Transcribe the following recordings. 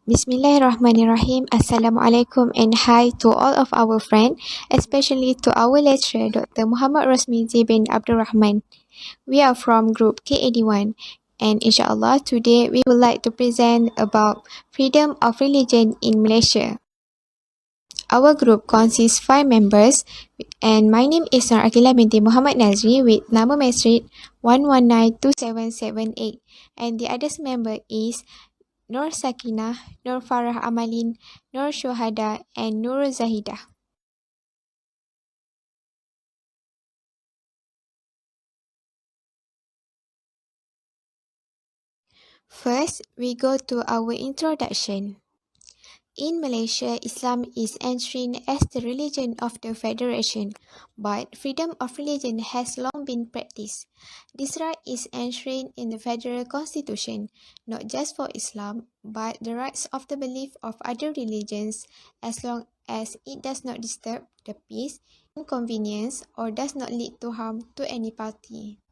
Bismillahirrahmanirrahim. Assalamualaikum and hi to all of our friends, especially to our lecturer, Dr. Muhammad ROSMIZI bin Abdul Rahman. We are from group K81 and inshallah today we would like to present about freedom of religion in Malaysia. Our group consists 5 members and my name is Nur Akila binti Muhammad Nazri with nama Mesrit 1192778 and the others member is Nur Sakinah, Nur Farah Amalin, Nur Shuhada, and Nur Zahidah. First, we go to our introduction. In Malaysia, Islam is enshrined as the religion of the Federation, but freedom of religion has long been practiced. This right is enshrined in the Federal Constitution, not just for Islam, but the rights of the belief of other religions as long as it does not disturb the peace, inconvenience, or does not lead to harm to any party.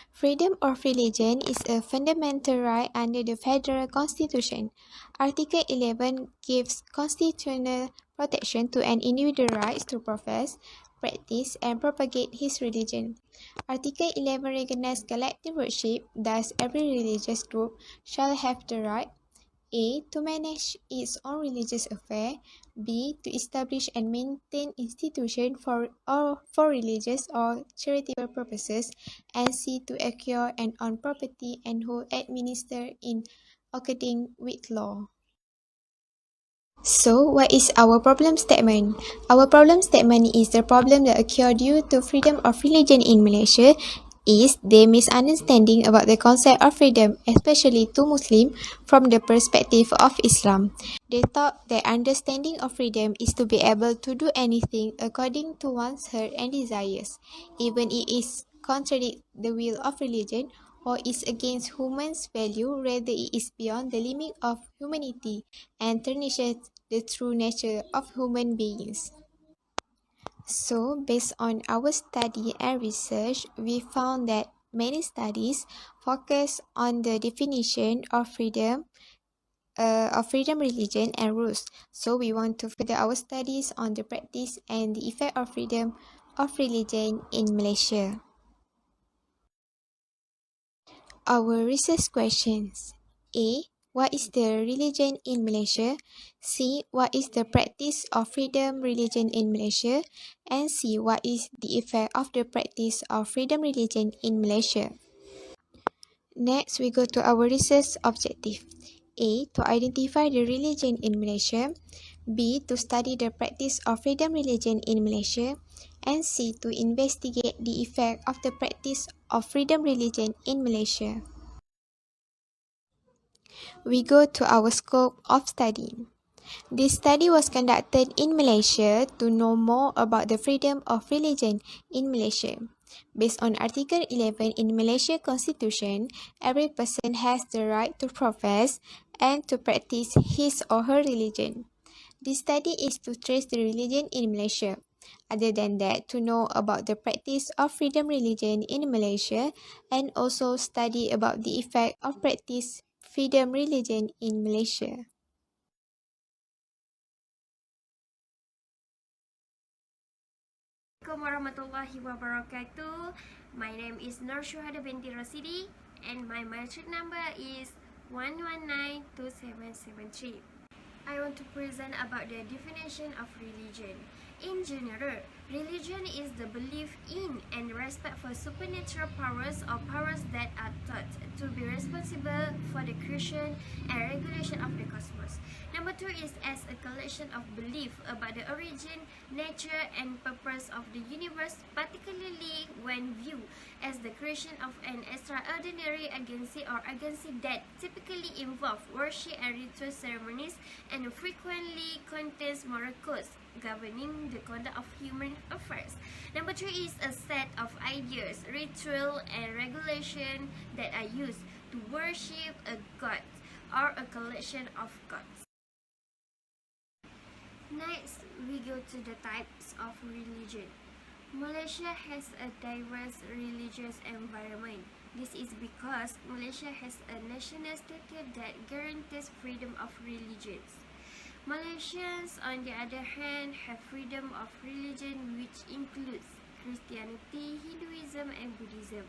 Freedom of religion is a fundamental right under the Federal Constitution. Article 11 gives constitutional protection to an individual's rights to profess, practice, and propagate his religion. Article 11 recognizes collective worship, thus every religious group shall have the right A. To manage its own religious affairs. B. To establish and maintain institutions for religious or charitable purposes. And C. To acquire and own property and who administer in according with law. So, what is our problem statement? Our problem statement is the problem that occurred due to freedom of religion in Malaysia is the misunderstanding about the concept of freedom, especially to Muslims, from the perspective of Islam. They thought that understanding of freedom is to be able to do anything according to one's heart and desires, even if it is contradict the will of religion or is against human's value, rather it is beyond the limit of humanity and tarnishes the true nature of human beings. So, based on our study and research, we found that many studies focus on the definition of freedom, religion, and rules. So, we want to further our studies on the practice and the effect of freedom of religion in Malaysia. Our research questions: A. What is the religion in Malaysia? C. What is the practice of freedom religion in Malaysia? And C. What is the effect of the practice of freedom religion in Malaysia? Next, we go to our research objective. A. To identify the religion in Malaysia. B. To study the practice of freedom religion in Malaysia. And C. To investigate the effect of the practice of freedom religion in Malaysia. We go to our scope of study. This study was conducted in Malaysia to know more about the freedom of religion in Malaysia. Based on Article 11 in Malaysia Constitution, every person has the right to profess and to practice his or her religion. This study is to trace the religion in Malaysia. Other than that, to know about the practice of freedom religion in Malaysia and also study about the effect of practice freedom religion in Malaysia. Assalamualaikum warahmatullahi wabarakatuh. My name is Nur Shuhada binti Rasidi and my matric number is 1192773. I want to present about the definition of religion. In general, religion is the belief in and respect for supernatural powers or powers that are thought to be responsible for the creation and regulation of the cosmos. Number 2 is as a collection of belief about the origin, nature, and purpose of the universe, particularly when viewed as the creation of an extraordinary agency or agency that typically involve worship and ritual ceremonies and frequently contains moral codes governing the conduct of human affairs. Number 3 is a set of ideas, ritual, and regulation that are used to worship a god or a collection of gods. Next, we go to the types of religion. Malaysia has a diverse religious environment. This is because Malaysia has a national statute that guarantees freedom of religions. Malaysians, on the other hand, have freedom of religion, which includes Christianity, Hinduism, and Buddhism.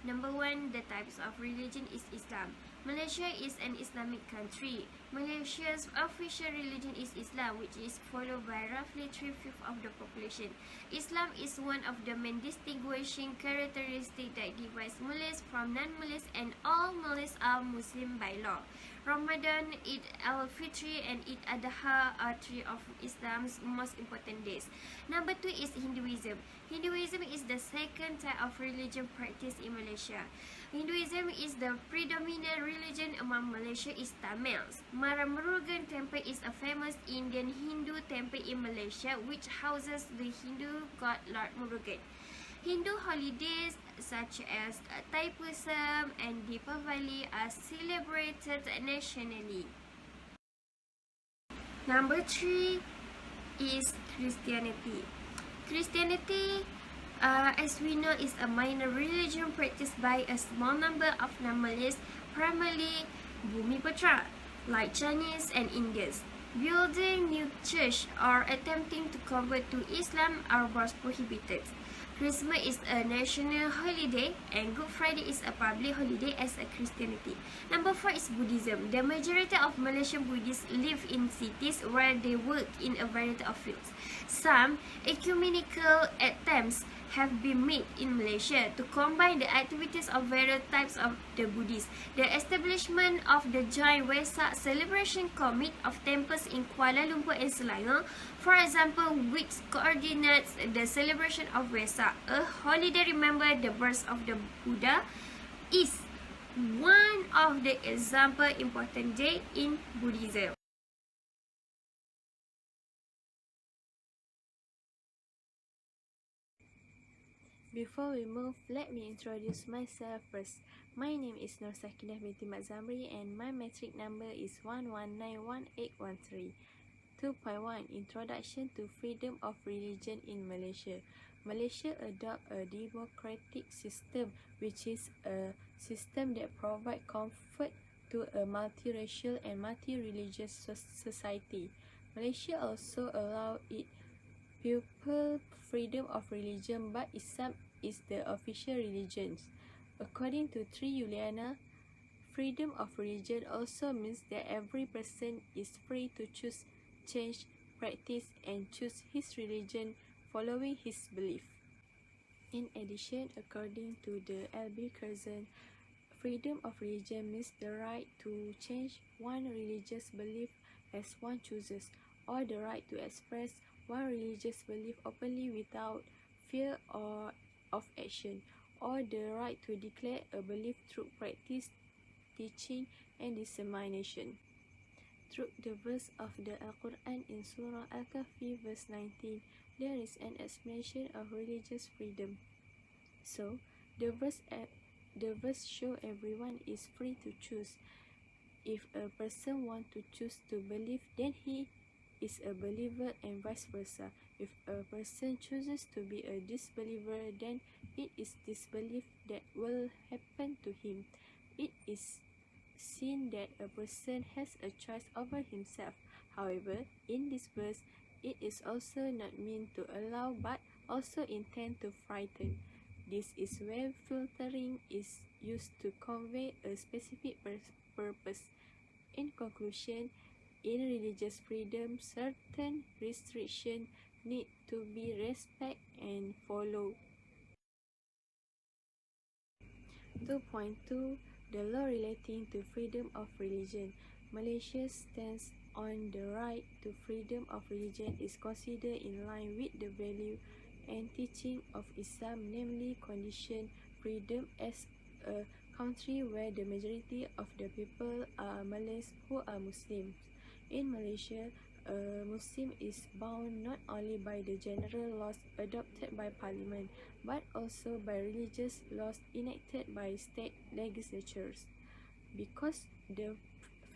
Number 1, the types of religion is Islam. Malaysia is an Islamic country. Malaysia's official religion is Islam, which is followed by roughly 3/5 of the population. Islam is one of the main distinguishing characteristics that divides Malays from non-Malays, and all Malays are Muslim by law. Ramadan, Eid al-Fitr, and Eid al-Adha are three of Islam's most important days. Number 2 is Hinduism. Hinduism is the second type of religion practiced in Malaysia. Hinduism is the predominant religion among Malaysia is Tamils. Murugan Temple is a famous Indian Hindu temple in Malaysia which houses the Hindu god Lord Murugan. Hindu holidays such as Thaipusam and Deepavali are celebrated nationally. Number 3 is Christianity. Christianity, as we know, is a minor religion practiced by a small number of non-Malays, primarily Bumiputra, like Chinese and Indians. Building new church or attempting to convert to Islam are both prohibited. Christmas is a national holiday and Good Friday is a public holiday as a Christianity. Number 4 is Buddhism. The majority of Malaysian Buddhists live in cities where they work in a variety of fields. Some ecumenical attempts have been made in Malaysia to combine the activities of various types of the Buddhists. The establishment of the Joint Wesak Celebration Committee of Temples in Kuala Lumpur and Selangor, for example, which coordinates the celebration of Wesak, a holiday remember the birth of the Buddha, is one of the example important day in Buddhism. Before we move, let me introduce myself first. My name is Nur Sakinah binti Mat Zamri and my metric number is 11911813. 2.1 Introduction to Freedom of Religion in Malaysia. Malaysia adopt a democratic system, which is a system that provides comfort to a multiracial and multi-religious society. Malaysia also allow it people freedom of religion, but Islam is the official religion. According to Tri Yuliana, freedom of religion also means that every person is free to choose, change, practice, and choose his religion following his belief. In addition, according to the LB freedom of religion means the right to change one religious belief as one chooses, or the right to express one religious belief openly without fear or of action, or the right to declare a belief through practice, teaching, and dissemination. Through the verse of the Al-Quran in Surah Al-Kahfi verse 19, there is an explanation of religious freedom. So, the verse show everyone is free to choose. If a person wants to choose to believe, then he is a believer, and vice versa. If a person chooses to be a disbeliever, then it is disbelief that will happen to him. It is seen that a person has a choice over himself. However, in this verse, it is also not meant to allow but also intend to frighten. This is where filtering is used to convey a specific purpose. In conclusion, in religious freedom, certain restrictions need to be respected and followed. 2.2 The law relating to freedom of religion. Malaysia's stance on the right to freedom of religion is considered in line with the value and teaching of Islam, namely condition freedom as a country where the majority of the people are Malays who are Muslims. In Malaysia, a Muslim is bound not only by the general laws adopted by Parliament, but also by religious laws enacted by state legislatures. Because the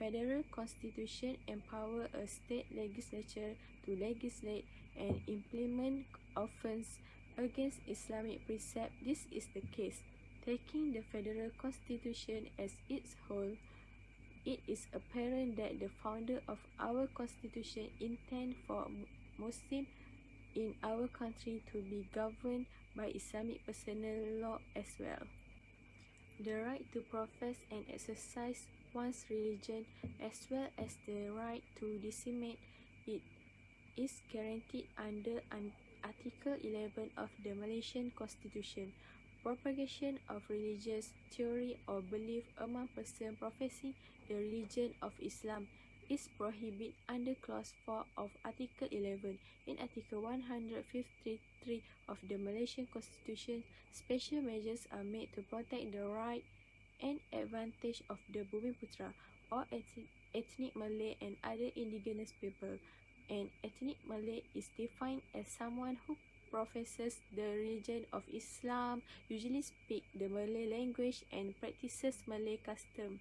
federal constitution empowers a state legislature to legislate and implement offences against Islamic precepts. This is the case. Taking the federal constitution as its whole, it is apparent that the founder of our constitution intended for Muslims in our country to be governed by Islamic personal law as well. The right to profess and exercise one's religion, as well as the right to disseminate it, is guaranteed under Article 11 of the Malaysian Constitution. Propagation of religious theory or belief among persons professing the religion of Islam is prohibited under Clause 4 of Article 11. In Article 153 of the Malaysian Constitution, special measures are made to protect the right and advantage of the Bumiputra or ethnic Malay and other indigenous people. An ethnic Malay is defined as someone who professes the religion of Islam, usually speaks the Malay language and practices Malay custom.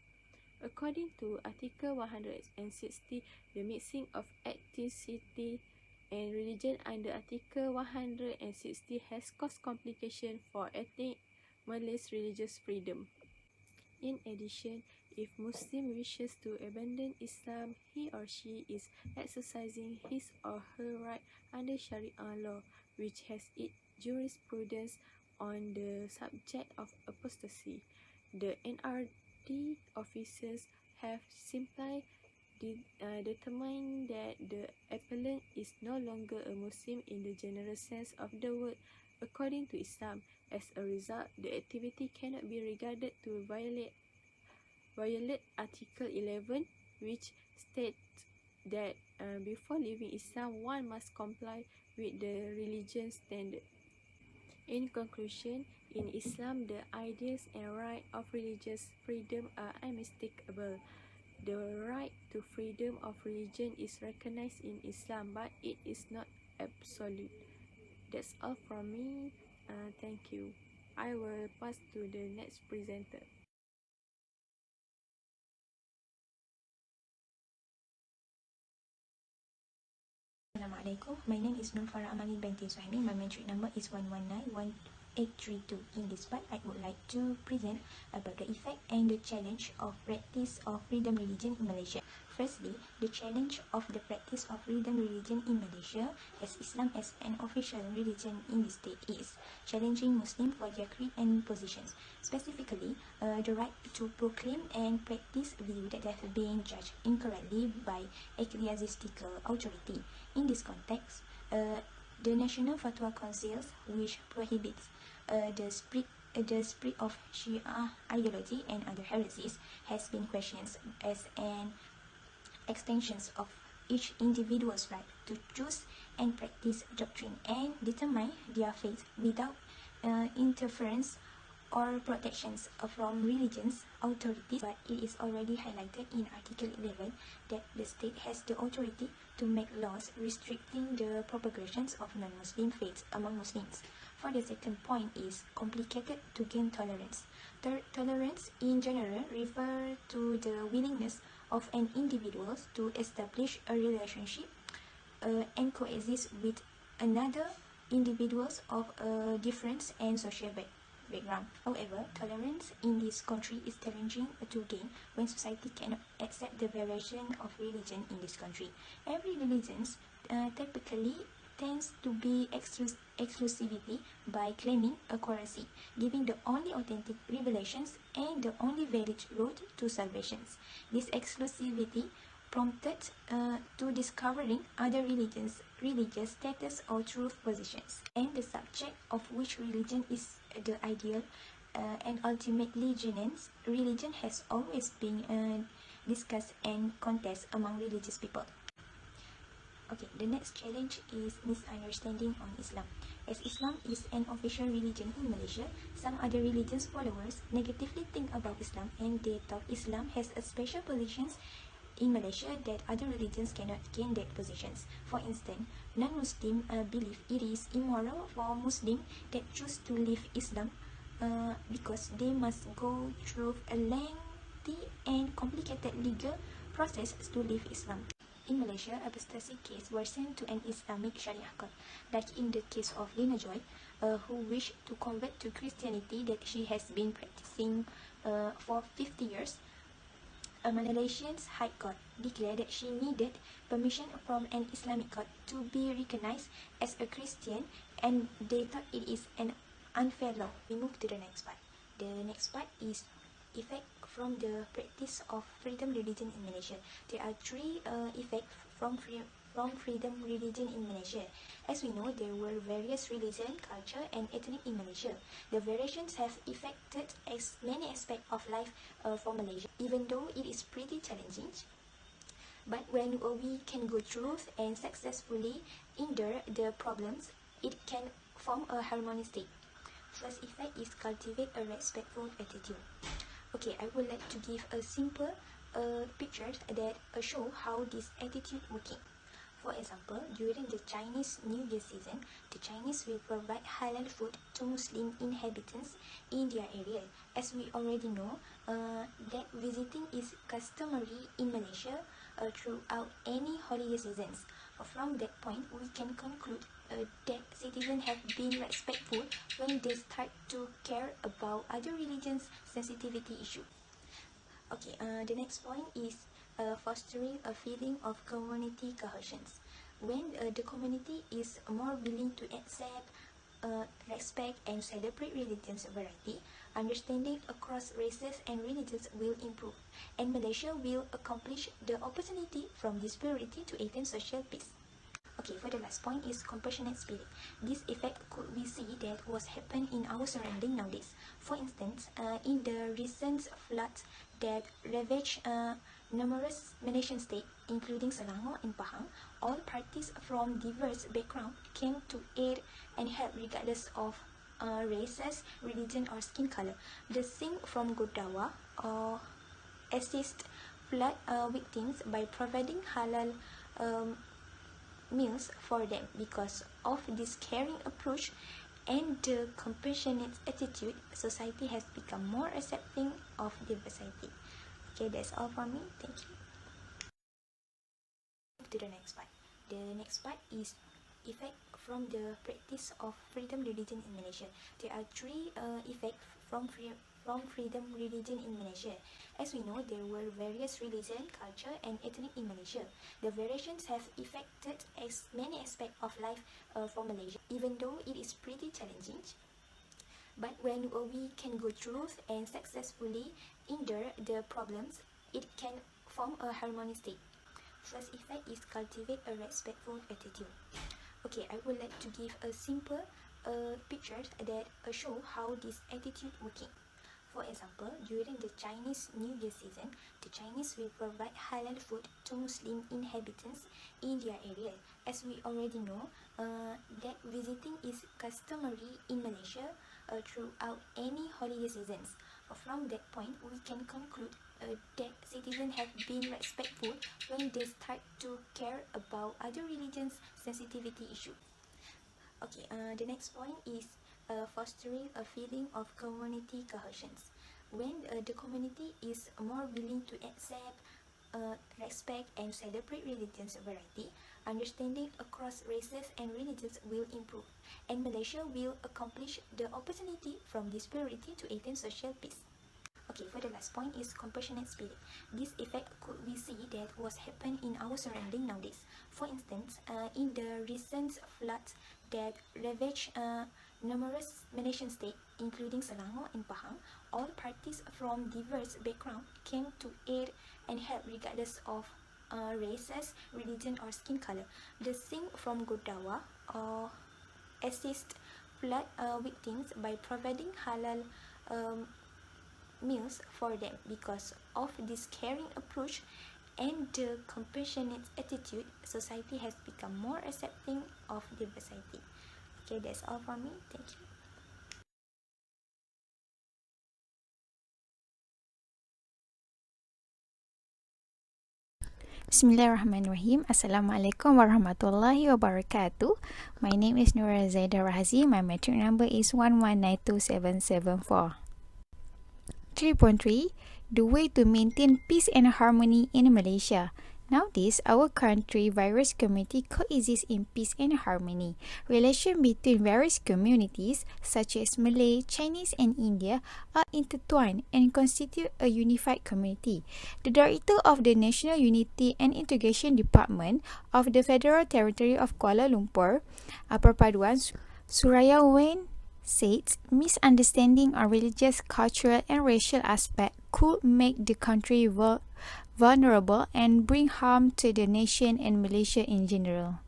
According to Article 160, the mixing of ethnicity and religion under Article 160 has caused complications for ethnic Malays' religious freedom. In addition, if Muslim wishes to abandon Islam, he or she is exercising his or her right under Sharia law, which has its jurisprudence on the subject of apostasy. The NRD officers have simply determined that the appellant is no longer a Muslim in the general sense of the word according to Islam. As a result, the activity cannot be regarded to violate Article 11, which states that before leaving Islam, one must comply with the religion standard. In conclusion, in Islam, the ideas and right of religious freedom are unmistakable. The right to freedom of religion is recognized in Islam, but it is not absolute. That's all from me. Thank you. I will pass to the next presenter. Assalamualaikum. My name is Rahman binti Suhaimi. My metric number is 1191832. In this part, I would like to present about the effect and the challenge of practice of freedom religion in Malaysia. Firstly, the challenge of the practice of freedom religion in Malaysia as Islam as an official religion in the state is challenging Muslims for their creed and positions, specifically the right to proclaim and practice views that have been judged incorrectly by ecclesiastical authority. In this context, the National Fatwa Council, which prohibits the spread of Shia ideology and other heresies, has been questioned as an extension of each individual's right to choose and practice doctrine and determine their faith without interference or protections from religious authorities. But it is already highlighted in Article 11 that the state has the authority to make laws restricting the propagations of non-Muslim faiths among Muslims. For the second point is complicated to gain tolerance. Tolerance in general refers to the willingness of an individual to establish a relationship and coexist with another individuals of a different and social background. However, tolerance in this country is challenging to gain when society cannot accept the variation of religion in this country. Every religion typically tends to be exclusivity by claiming accuracy, giving the only authentic revelations and the only valid road to salvation. This exclusivity prompted to discovering other religious status or truth positions, and the subject of which religion is the ideal and ultimately genuine religion has always been discussed and contested among religious people. Okay, the next challenge is misunderstanding on Islam. As Islam is an official religion in Malaysia, some other religions followers negatively think about Islam and they thought Islam has a special positions in Malaysia that other religions cannot gain that positions. For instance, non-Muslim believe it is immoral for Muslim that choose to leave Islam because they must go through a lengthy and complicated legal process to leave Islam. In Malaysia, apostasy cases were sent to an Islamic Sharia court, like in the case of Lina Joy, who wished to convert to Christianity that she has been practicing for 50 years. A Malaysian High Court declared that she needed permission from an Islamic court to be recognized as a Christian, and they thought it is an unfair law. We move to the next part. The next part is effect from the practice of freedom religion in Malaysia. There are three effects from freedom religion in Malaysia. As we know, there were various religion, culture, and ethnic in Malaysia. The variations have affected many aspects of life for Malaysia, even though it is pretty challenging. But when we can go through and successfully endure the problems, it can form a harmonious state. First effect is cultivate a respectful attitude. Okay, I would like to give a simple picture that show how this attitude working. For example, during the Chinese New Year season, the Chinese will provide halal food to Muslim inhabitants in their area. As we already know, that visiting is customary in Malaysia throughout any holiday seasons. From that point, we can conclude that citizens have been respectful when they start to care about other religions' sensitivity issue. Okay, the next point is fostering a feeling of community cohesion. When the community is more willing to accept, respect, and celebrate religions variety, understanding across races and religions will improve, and Malaysia will accomplish the opportunity from disparity to attain social peace. Okay, for the last point is compassionate spirit. This effect could we see that was happening in our surrounding nowadays. For instance, in the recent floods that ravaged numerous Malaysian states, including Selangor and Pahang, all parties from diverse backgrounds came to aid and help regardless of races, religion, or skin color. The Sing from Godawa assist flood victims by providing halal meals for them. Because of this caring approach and the compassionate attitude, society has become more accepting of diversity. Okay, that's all from me. Thank you. To the next part. The next part is effect from the practice of freedom religion in Malaysia. There are three effects from freedom religion in Malaysia. As we know, there were various religion, culture, and ethnic in Malaysia. The variations have affected many aspects of life for Malaysia, even though it is pretty challenging. But when we can go through and successfully endure the problems, it can form a harmonious state. First effect is cultivate a respectful attitude. Okay, I would like to give a simple picture that show how this attitude working. For example, during the Chinese New Year season, the Chinese will provide halal food to Muslim inhabitants in their area. As we already know, that visiting is customary in Malaysia throughout any holiday seasons. From that point, we can conclude that citizens have been respectful when they start to care about other religions' sensitivity issue. Okay, the next point is fostering a feeling of community cohesion. When the community is more willing to accept, respect, and celebrate religions variety, understanding across races and religions will improve, and Malaysia will accomplish the opportunity from disparity to attain social peace. Okay, for the last point is compassionate spirit. This effect could we see that was happening in our surrounding nowadays. For instance, in the recent floods that ravaged numerous Malaysian states, including Selangor and Pahang, all parties from diverse backgrounds came to aid and help regardless of races, religion, or skin color. The Sing from Godawa assist flood victims by providing halal meals for them. Because of this caring approach and the compassionate attitude, society has become more accepting of diversity. Okay, that's all from me. Thank you. Bismillahirrahmanirrahim. Assalamualaikum warahmatullahi wabarakatuh. My name is Nura Zaida Rahazi. My metric number is 1192774. 3.3. the way to maintain peace and harmony in Malaysia. Nowadays, our country various community coexist in peace and harmony. Relation between various communities such as Malay, Chinese and India are intertwined and constitute a unified community. The Director of the National Unity and Integration Department of the Federal Territory of Kuala Lumpur, Perpaduan Suraya Wen, said misunderstanding on religious, cultural and racial aspects could make the country vulnerable and bring harm to the nation and Malaysia in general.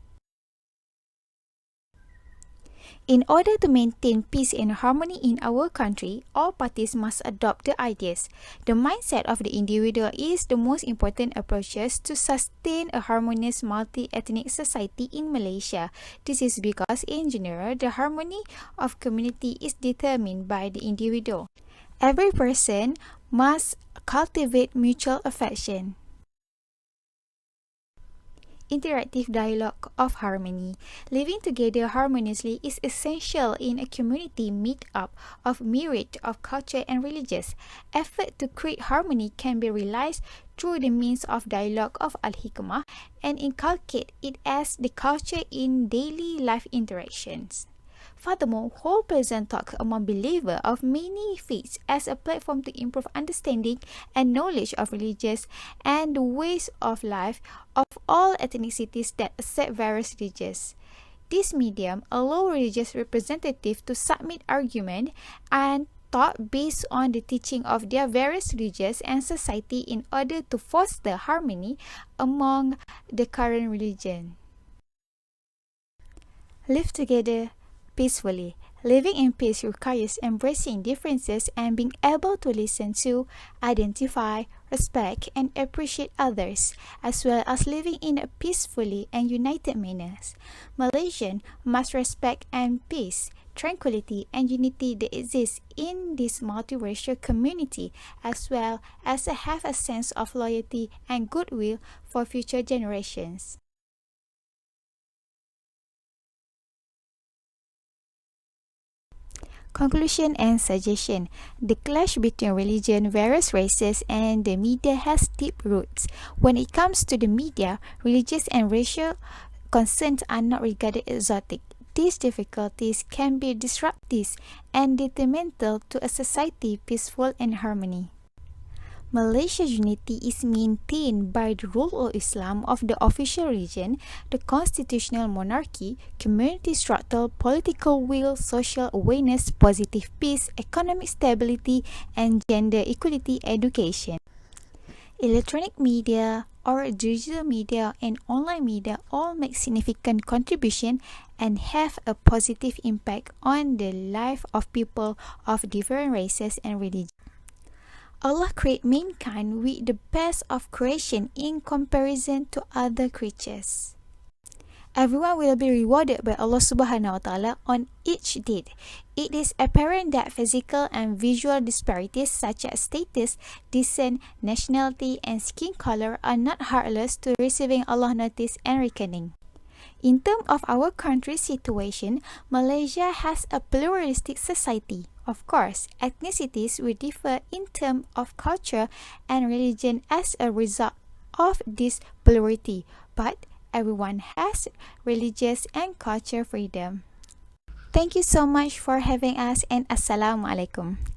In order to maintain peace and harmony in our country, all parties must adopt the ideas. The mindset of the individual is the most important approaches to sustain a harmonious multi-ethnic society in Malaysia. This is because, in general, the harmony of community is determined by the individual. Every person must cultivate mutual affection. Interactive dialogue of harmony. Living together harmoniously is essential in a community made up of myriad of culture and religions. Effort to create harmony can be realized through the means of dialogue of al-hikmah and inculcate it as the culture in daily life interactions. Furthermore, whole pleasant talk among believers of many faiths as a platform to improve understanding and knowledge of religions and the ways of life of all ethnicities that accept various religions. This medium allows religious representatives to submit argument and thought based on the teaching of their various religions and society in order to foster harmony among the current religion. Live together peacefully. Living in peace requires embracing differences and being able to listen to, identify, respect, and appreciate others, as well as living in a peacefully and united manner. Malaysians must respect and peace, tranquility, and unity that exist in this multiracial community, as well as have a sense of loyalty and goodwill for future generations. Conclusion and suggestion. The clash between religion, various races, and the media has deep roots. When it comes to the media, religious and racial concerns are not regarded exotic. These difficulties can be disruptive and detrimental to a society peaceful and harmony. Malaysia's unity is maintained by the rule of Islam of the official religion, the constitutional monarchy, community structure, political will, social awareness, positive peace, economic stability, and gender equality education. Electronic media or digital media and online media all make significant contribution and have a positive impact on the life of people of different races and religions. Allah created mankind with the best of creation in comparison to other creatures. Everyone will be rewarded by Allah Subhanahu wa Ta'ala on each deed. It is apparent that physical and visual disparities such as status, descent, nationality, and skin color are not heartless to receiving Allah's notice and reckoning. In terms of our country's situation, Malaysia has a pluralistic society. Of course, ethnicities will differ in terms of culture and religion as a result of this plurality, but everyone has religious and cultural freedom. Thank you so much for having us, and Assalamualaikum.